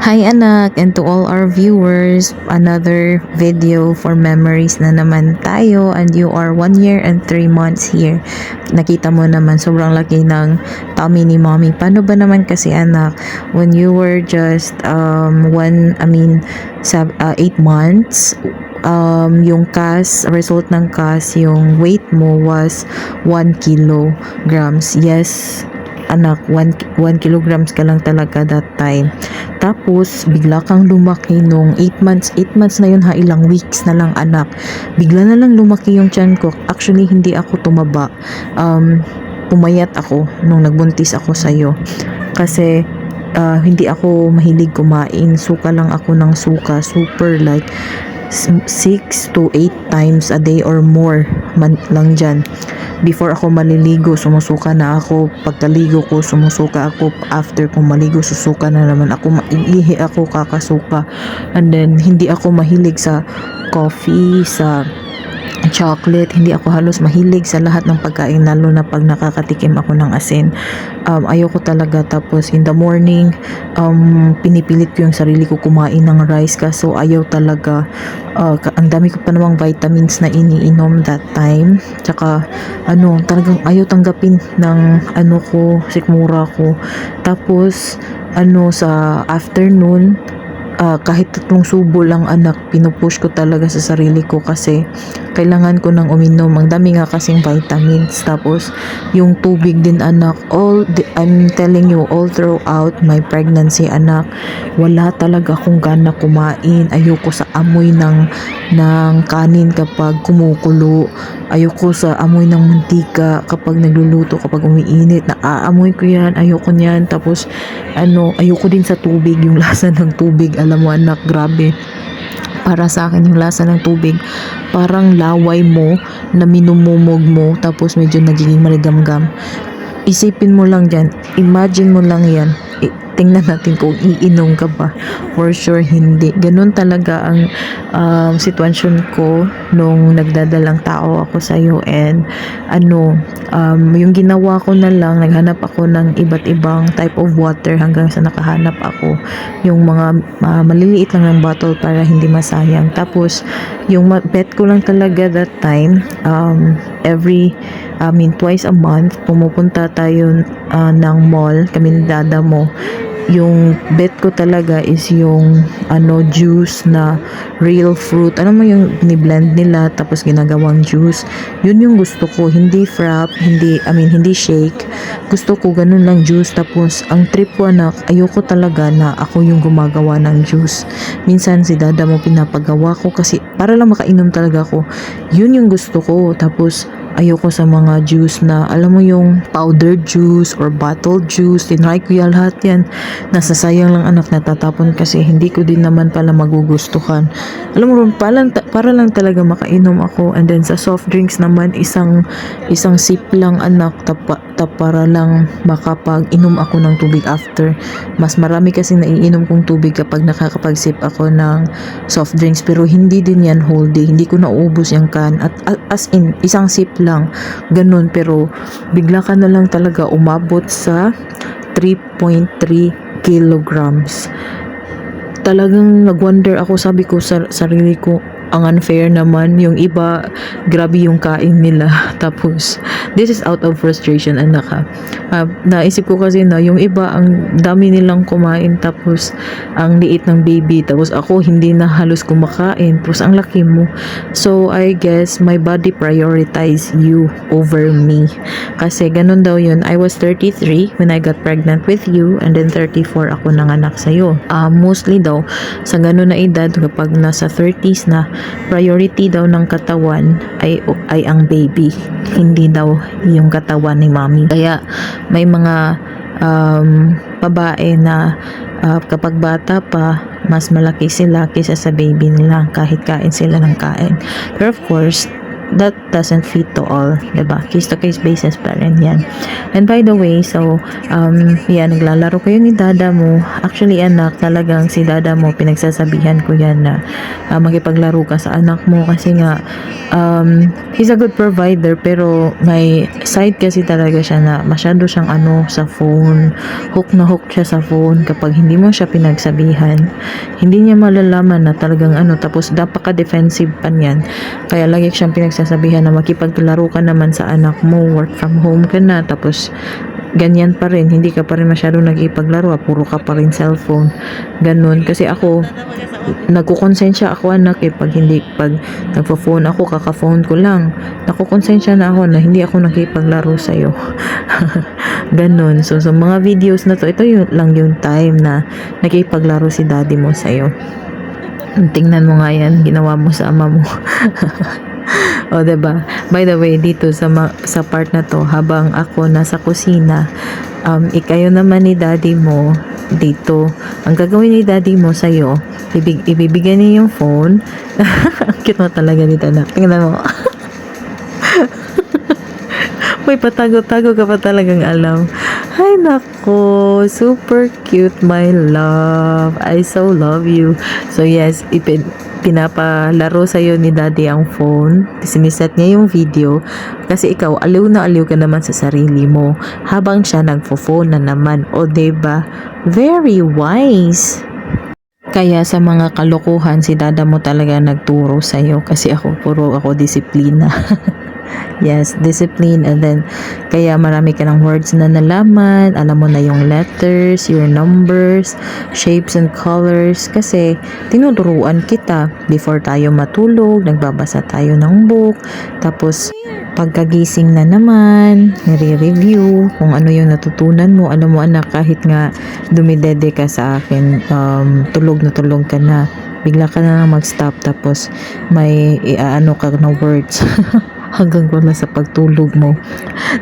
Hi anak, and to all our viewers, another video for memories na naman tayo, and you are 1 year and 3 months here. Nakita mo naman sobrang laki ng tummy ni mommy. Paano ba naman kasi anak, when you were just 8 months, yung result ng CAS, yung weight mo was 1 kilograms. Yes, anak, 1 kilograms ka lang talaga that time. Tapos bigla kang lumaki nung 8 months na yun ha, ilang weeks na lang anak, bigla na lang lumaki yung tiyan ko. Actually hindi ako tumaba, pumayat ako nung nagbuntis ako sa'yo kasi hindi ako mahilig kumain, suka lang ako ng suka, super like 6 to 8 times a day or more man lang dyan. Before ako maliligo, sumusuka na ako. Pagkaligo ko, sumusuka ako. After kong maligo, susuka na naman ako. Maiihi ako, kakasuka. And then, hindi ako mahilig sa coffee, sa chocolate. Hindi ako halos mahilig sa lahat ng pagkain, lalo na pag nakakatikim ako ng asin. Ayoko talaga. Tapos in the morning, pinipilit ko yung sarili ko kumain ng rice, kaso ayaw talaga. Ang dami ko pa namang vitamins na iniinom that time. Tsaka talagang ayaw tanggapin ng sikmura ko. Tapos sa afternoon, kahit 3 subo lang anak, pinupush ko talaga sa sarili ko kasi kailangan ko nang uminom. Ang dami nga kasing vitamins. Tapos yung tubig din anak, I'm telling you, all throughout my pregnancy anak, wala talaga akong gana kumain. Ayoko sa amoy ng kanin kapag kumukulo. Ayoko sa amoy ng mantika kapag nagluluto, kapag umiinit. Naaamoy ko yan, ayoko niyan. Tapos ayoko din sa tubig, yung lasa ng tubig. Alam mo anak, grabe. Para sa akin yung lasa ng tubig, parang laway mo na minumumog mo, tapos medyo nagiging maligamgam. Isipin mo lang dyan, imagine mo lang yan. Tingnan natin kung iinom ka ba. For sure hindi. Ganun talaga ang sitwasyon ko nung nagdadalang tao ako sa'yo. And yung ginawa ko na lang, naghanap ako ng iba't ibang type of water hanggang sa nakahanap ako yung mga maliliit lang ng bottle para hindi masayang. Tapos yung bet ko lang talaga that time, twice a month pumupunta tayo ng mall, kami ni dada mo. Yung bet ko talaga is yung juice na real fruit. Mo yung ni-blend nila tapos ginagawang juice. Yun yung gusto ko, hindi frap, hindi shake. Gusto ko ganun lang juice. Tapos ang trip ko anak, ayoko talaga na ako yung gumagawa ng juice. Minsan si dada mo pinapagawa ko kasi para lang makainom talaga ako. Yun yung gusto ko. Tapos ayoko sa mga juice na alam mo yung powdered juice or bottled juice. Tinry ko yan lahat yan. Nasasayang lang anak, natatapon kasi hindi ko din naman pala magugustuhan. Alam mo, para lang talaga makainom ako. And then sa soft drinks naman, isang sip lang anak, para lang makapag-inom ako ng tubig after. Mas marami kasi naiinom kong tubig kapag nakakapag-sip ako ng soft drinks, pero hindi din yan whole day. Hindi ko nauubos yung can. At as in, isang sip lang. Ganun, pero bigla ka na lang talaga umabot sa 3.3 kilograms. Talagang nag-wonder ako, sabi ko sa sarili ko, ang unfair naman. Yung iba, grabe yung kain nila. Tapos, this is out of frustration anak ha. Naisip ko kasi na yung iba, ang dami nilang kumain, tapos ang liit ng baby, tapos ako hindi na halos kumakain, tapos ang laki mo. So I guess my body prioritize you over me, kasi ganun daw yun. I was 33 when I got pregnant with you, and then 34 ako nanganak sa'yo. Mostly daw sa ganun na edad, kapag nasa 30s na, priority daw ng katawan ay ang baby, hindi daw yung katawan ni mommy. Kaya may mga babae na kapag bata pa, mas malaki sila kaysa sa baby nila kahit kain sila ng kain. Pero of course, that doesn't fit to all, diba? Case to case basis pa rin yan. And by the way, so yan, naglalaro kayo ni dada mo. Actually anak, talagang si dada mo, pinagsasabihan ko yan na makipaglaro ka sa anak mo kasi nga he's a good provider, pero may side kasi talaga siya na masyado siyang sa phone, hook na hook siya sa phone. Kapag hindi mo siya pinagsabihan, hindi niya malalaman na talagang tapos napaka-defensive pa niyan. Kaya lagi siyang pinagsasabihan na makipaglaro ka naman sa anak mo, work from home ka na, tapos ganyan pa rin, hindi ka pa rin masyadong nag-ipaglaro, puro ka pa rin cellphone, ganun. Kasi ako, nagkukonsensya ako anak pag nagpo-phone ako, kaka-phone ko lang, nakukonsensya na ako na hindi ako nakipaglaro sa'yo. Ganun. So mga videos na to, ito lang yung time na nakipaglaro si daddy mo sa'yo. Tingnan mo nga yan, ginawa mo sa ama mo. O, diba? By the way, dito sa part na to, habang ako nasa kusina, ikayo naman ni daddy mo dito, ang gagawin ni daddy mo sa'yo, ibibigyan niya yung phone. Cute mo talaga dito na. Tingnan mo. May patago-tago ka pa talagang alam. Ay nako, super cute my love. I so love you. So yes, pinapalaro sa'yo ni daddy ang phone. Siniset niya yung video kasi ikaw aliw na aliw ka naman sa sarili mo habang siya nagfo-phone na naman. O diba? Very wise. Kaya sa mga kalokohan, si dada mo talaga nagturo sa'yo kasi ako disiplina. Yes, discipline. And then kaya marami ka ng words na nalaman, alam mo na yung letters, your numbers, shapes and colors, kasi tinuturuan kita before tayo matulog, nagbabasa tayo ng book, tapos pagkagising na naman, nire-review kung ano yung natutunan mo. Alam mo anak, kahit nga dumidede ka sa akin, tulog na tulog ka na, bigla ka na mag-stop, tapos may ka na words. Hanggang wala sa pagtulog mo,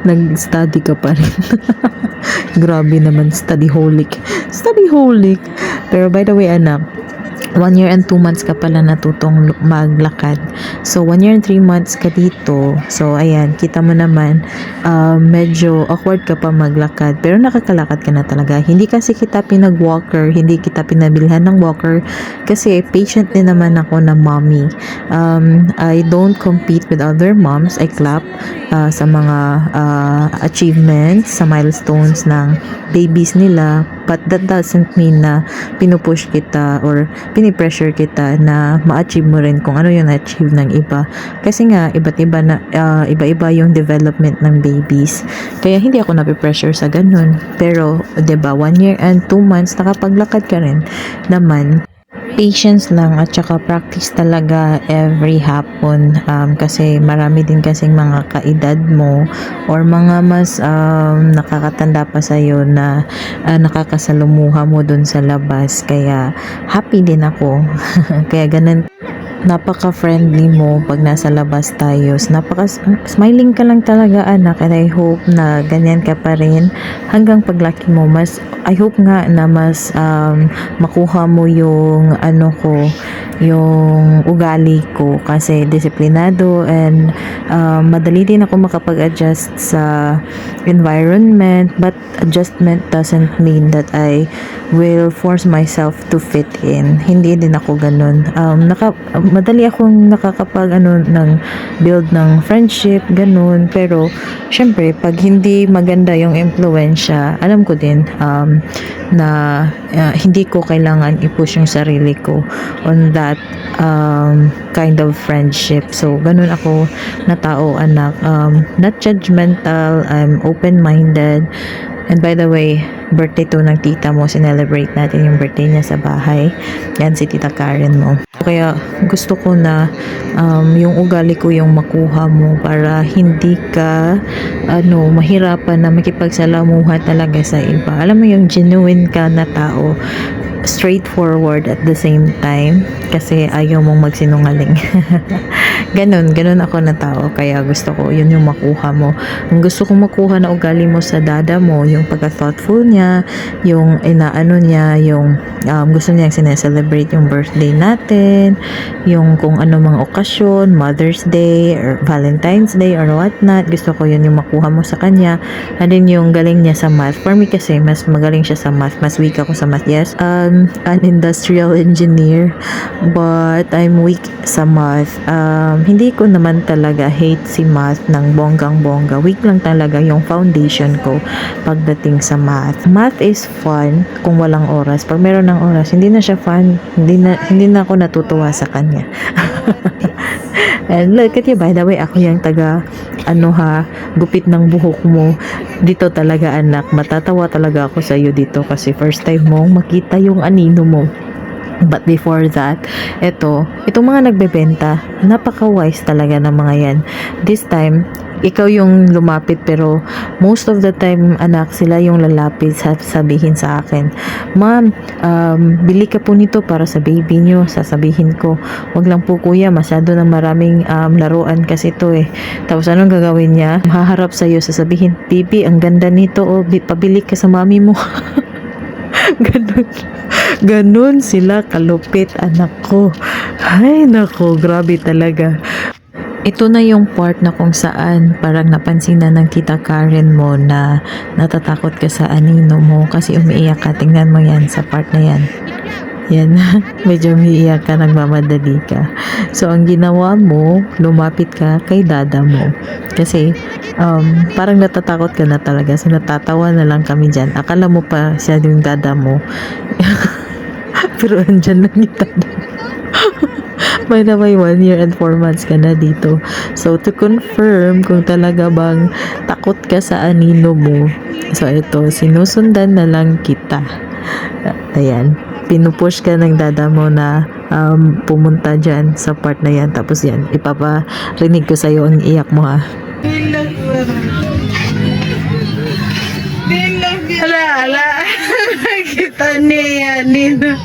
nag-study ka pa rin. Grabe naman, studyholic. Pero by the way anak, 1 year and 2 months ka pala natutong maglakad. So 1 year and 3 months ka dito. So ayan, kita mo naman, medyo awkward ka pa maglakad, pero nakakalakad ka na talaga. Hindi kasi kita pinag-walker, hindi kita pinabilhan ng walker kasi patient din naman ako na mommy. I don't compete with other moms. I clap sa mga achievements, sa milestones ng babies nila, but that doesn't mean na pinupush kita or pinipressure kita na ma-achieve mo rin kung ano yung na-achieve ng iba. Kasi nga, iba-iba yung development ng babies. Kaya hindi ako napipressure sa ganun. Pero, 'di ba, 1 year and 2 months, nakapaglakad ka rin naman. Patience lang at saka practice talaga every hapon, kasi marami din kasing mga kaedad mo or mga mas nakakatanda pa sa'yo na nakakasalumuha mo dun sa labas, kaya happy din ako. Kaya ganun, napaka-friendly mo pag nasa labas tayo. Napaka-smiling ka lang talaga anak, and I hope na ganyan ka pa rin hanggang paglaki mo. I hope nga na mas makuha mo yung yung ugali ko, kasi disiplinado, and madali din ako makapag-adjust sa environment, but adjustment doesn't mean that I will force myself to fit in. Hindi din ako ganun. Madali akong nakakapag ng build ng friendship, ganun. Pero syempre pag hindi maganda yung impluwensya, alam ko din na hindi ko kailangan i-push yung sarili ko on that kind of friendship. So ganun ako na tao anak, not judgmental, I'm open-minded. And by the way, birthday to ng tita mo, sinelebrate natin yung birthday niya sa bahay. Yan si Tita Karen mo. Kaya gusto ko na yung ugali ko yung makuha mo para hindi ka mahirapan na makipagsalamuha talaga sa iba. Alam mo yung genuine ka na tao. straightforward at the same time kasi ayaw mong magsinungaling. Ganun ako na tao, kaya gusto ko yun yung makuha mo. Ang gusto kong makuha na ugali mo sa dada mo, yung pagka-thoughtful niya, yung inaano niya, yung gusto niya sineselebrate yung birthday natin, yung kung ano mga okasyon, Mother's Day or Valentine's Day or whatnot, gusto ko yun yung makuha mo sa kanya. And then yung galing niya sa math, for me kasi mas magaling siya sa math, mas weak ako sa math. Yes, an industrial engineer, but I'm weak sa math. Hindi ko naman talaga hate si math ng bonggang-bongga. Weak lang talaga yung foundation ko pagdating sa math. Math is fun kung walang oras. Pag meron ng oras, hindi na siya fun. Hindi na ako natutuwa sa kanya. And look at you, by the way, ako yung gupit ng buhok mo. Dito talaga anak, matatawa talaga ako sa iyo dito kasi first time mong makita yung anino mo. But before that, itong mga nagbebenta, napaka-wise talaga ng mga yan. This time, ikaw yung lumapit pero most of the time, anak, sila yung lalapit sabihin sa akin, Ma'am, bili ka po nito para sa baby nyo. Sasabihin ko, wag lang po kuya, masyado na maraming laruan kasi ito eh. Tapos anong gagawin niya? Mahaharap sa'yo, sasabihin, Baby, ang ganda nito, pabili ka sa mami mo. Ganun sila kalupit, anak ko. Ay nako, grabe talaga. Ito na yung part na kung saan parang napansin na ng tita Karen mo na natatakot ka sa anino mo kasi umiiyak ka. Tingnan mo yan sa part na yan. Yan, medyo umiiyak ka, nagmamadali ka. So, ang ginawa mo, lumapit ka kay dada mo. Kasi, parang natatakot ka na talaga. So, natatawa na lang kami dyan. Akala mo pa siya yung dada mo. Pero andyan lang yung dada mo. By the way, 1 year and 4 months ka na dito. So, to confirm kung talaga bang takot ka sa anino mo, so ito, sinusundan na lang kita. Ayan, pinupush ka ng dada mo na pumunta dyan sa part na yan. Tapos yan, ipaparinig ko sa'yo ang iyak mo ha. Ala, kita niya, Nino.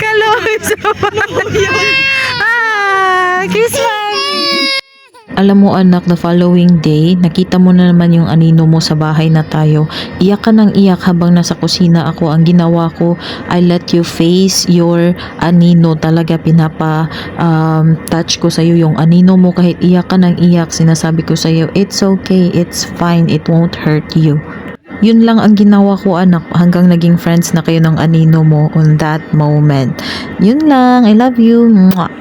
Kaloy sa bayan. Kiss mommy. Alam mo anak, the following day, nakita mo na naman yung anino mo sa bahay na tayo. Iyak ka ng iyak habang nasa kusina ako. Ang ginawa ko, I let you face your anino. Talaga touch ko sa'yo yung anino mo. Kahit iyak ka ng iyak, sinasabi ko sa'yo, it's okay, it's fine, it won't hurt you. Yun lang ang ginawa ko anak hanggang naging friends na kayo ng anino mo on that moment. Yun lang, I love you. Mwah.